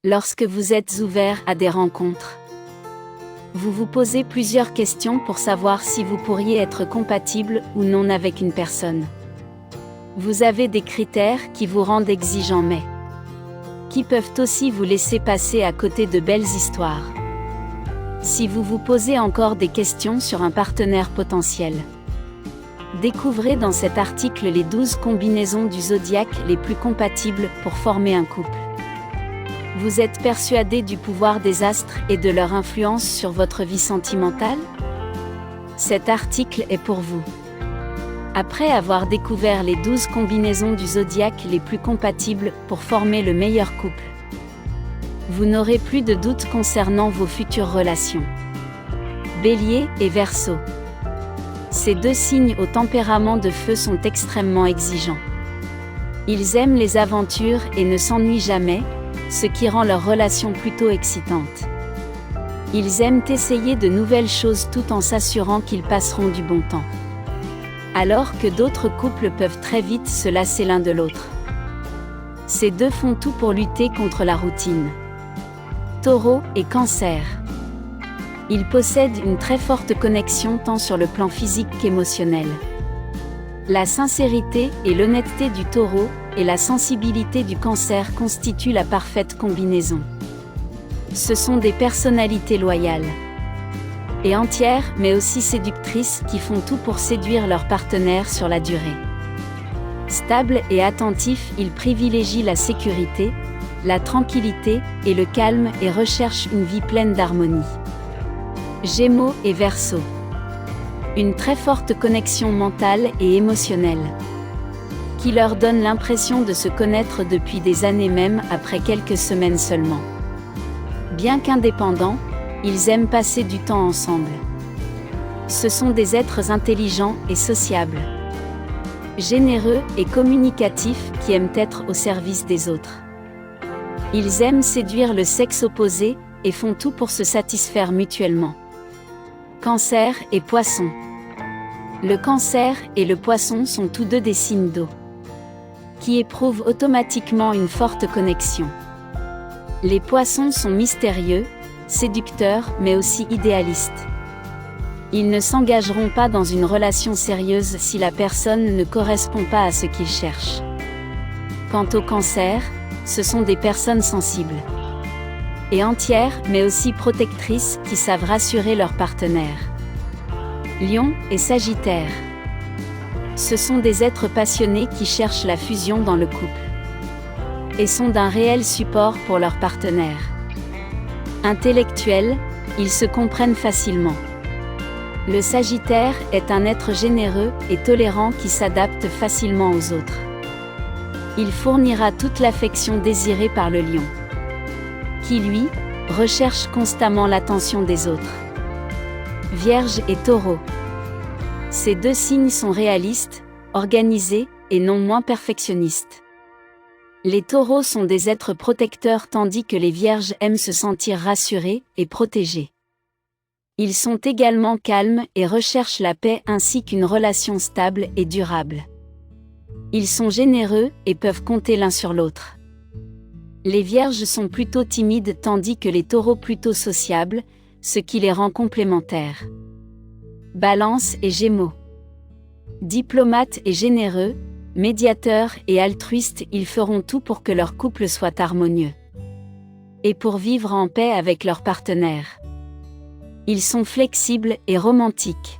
Lorsque vous êtes ouvert à des rencontres, vous vous posez plusieurs questions pour savoir si vous pourriez être compatible ou non avec une personne. Vous avez des critères qui vous rendent exigeant mais qui peuvent aussi vous laisser passer à côté de belles histoires. Si vous vous posez encore des questions sur un partenaire potentiel, découvrez dans cet article les 12 combinaisons du zodiaque les plus compatibles pour former un couple. Vous êtes persuadé du pouvoir des astres et de leur influence sur votre vie sentimentale? Cet article est pour vous. Après avoir découvert les 12 combinaisons du zodiaque les plus compatibles pour former le meilleur couple, vous n'aurez plus de doute concernant vos futures relations. Bélier et Verseau. Ces deux signes au tempérament de feu sont extrêmement exigeants. Ils aiment les aventures et ne s'ennuient jamais, ce qui rend leur relation plutôt excitante. Ils aiment essayer de nouvelles choses tout en s'assurant qu'ils passeront du bon temps. Alors que d'autres couples peuvent très vite se lasser l'un de l'autre. Ces deux font tout pour lutter contre la routine. Taureau et Cancer. Ils possèdent une très forte connexion tant sur le plan physique qu'émotionnel. La sincérité et l'honnêteté du Taureau et la sensibilité du Cancer constituent la parfaite combinaison. Ce sont des personnalités loyales et entières, mais aussi séductrices qui font tout pour séduire leur partenaire sur la durée. Stables et attentifs, ils privilégient la sécurité, la tranquillité et le calme et recherchent une vie pleine d'harmonie. Gémeaux et Verseau. Une très forte connexion mentale et émotionnelle, qui leur donne l'impression de se connaître depuis des années même après quelques semaines seulement. Bien qu'indépendants, ils aiment passer du temps ensemble. Ce sont des êtres intelligents et sociables, généreux et communicatifs qui aiment être au service des autres. Ils aiment séduire le sexe opposé et font tout pour se satisfaire mutuellement. Cancer et Poisson. Le Cancer et le Poisson sont tous deux des signes d'eau, qui éprouvent automatiquement une forte connexion. Les Poissons sont mystérieux, séducteurs mais aussi idéalistes. Ils ne s'engageront pas dans une relation sérieuse si la personne ne correspond pas à ce qu'ils cherchent. Quant au Cancer, ce sont des personnes sensibles et entières mais aussi protectrices qui savent rassurer leur partenaire. Lion et Sagittaire. Ce sont des êtres passionnés qui cherchent la fusion dans le couple et sont d'un réel support pour leur partenaire. Intellectuels, ils se comprennent facilement. Le Sagittaire est un être généreux et tolérant qui s'adapte facilement aux autres. Il fournira toute l'affection désirée par le Lion, qui lui, recherche constamment l'attention des autres. Vierge et Taureau. Ces deux signes sont réalistes, organisés, et non moins perfectionnistes. Les Taureaux sont des êtres protecteurs tandis que les Vierges aiment se sentir rassurés et protégés. Ils sont également calmes et recherchent la paix ainsi qu'une relation stable et durable. Ils sont généreux et peuvent compter l'un sur l'autre. Les Vierges sont plutôt timides tandis que les Taureaux plutôt sociables, ce qui les rend complémentaires. Balance et Gémeaux. Diplomates et généreux, médiateurs et altruistes, ils feront tout pour que leur couple soit harmonieux et pour vivre en paix avec leur partenaire. Ils sont flexibles et romantiques.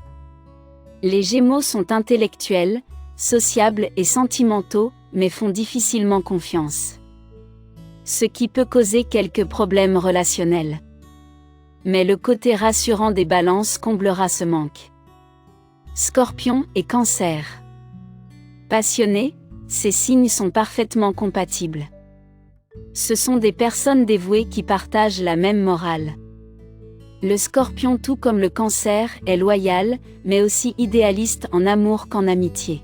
Les Gémeaux sont intellectuels, sociables et sentimentaux, mais font difficilement confiance, ce qui peut causer quelques problèmes relationnels. Mais le côté rassurant des balances comblera ce manque. Scorpion et Cancer. Passionnés, ces signes sont parfaitement compatibles. Ce sont des personnes dévouées qui partagent la même morale. Le Scorpion, tout comme le Cancer, est loyal, mais aussi idéaliste en amour qu'en amitié.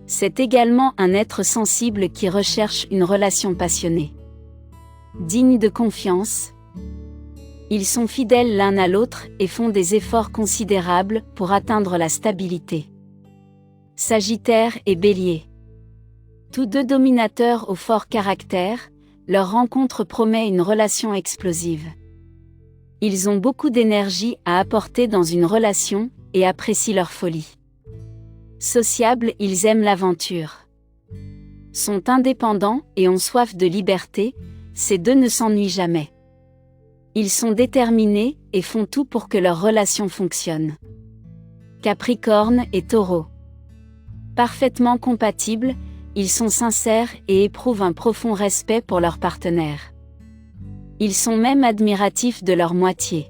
C'est également un être sensible qui recherche une relation passionnée, digne de confiance. Ils sont fidèles l'un à l'autre et font des efforts considérables pour atteindre la stabilité. Sagittaire et Bélier. Tous deux dominateurs au fort caractère, Leur rencontre promet une relation explosive. Ils ont beaucoup d'énergie à apporter dans une relation et apprécient leur folie. Sociables, ils aiment l'aventure. Sont indépendants et ont soif de liberté, ces deux ne s'ennuient jamais. Ils sont déterminés et font tout pour que leur relation fonctionne. Capricorne et Taureau. Parfaitement compatibles, ils sont sincères et éprouvent un profond respect pour leur partenaire. Ils sont même admiratifs de leur moitié.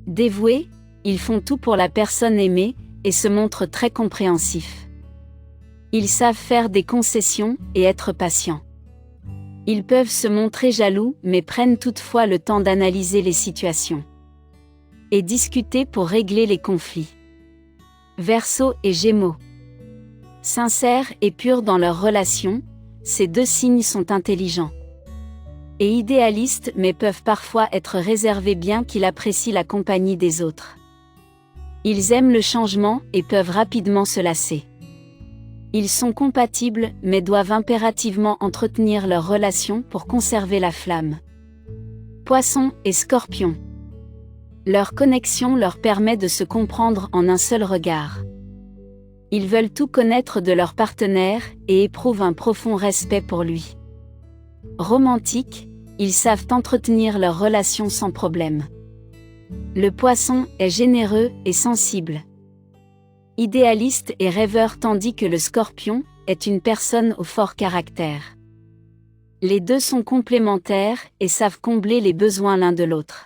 Dévoués, ils font tout pour la personne aimée et se montrent très compréhensifs. Ils savent faire des concessions et être patients. Ils peuvent se montrer jaloux mais prennent toutefois le temps d'analyser les situations et discuter pour régler les conflits. Verseau et Gémeaux. Sincères et purs dans leur relation, ces deux signes sont intelligents et idéalistes mais peuvent parfois être réservés bien qu'ils apprécient la compagnie des autres. Ils aiment le changement et peuvent rapidement se lasser. Ils sont compatibles mais doivent impérativement entretenir leur relation pour conserver la flamme. Poissons et Scorpions. Leur connexion leur permet de se comprendre en un seul regard. Ils veulent tout connaître de leur partenaire et éprouvent un profond respect pour lui. Romantiques, ils savent entretenir leur relation sans problème. Le Poisson est généreux et sensible. Idéaliste et rêveur tandis que le Scorpion est une personne au fort caractère. Les deux sont complémentaires et savent combler les besoins l'un de l'autre.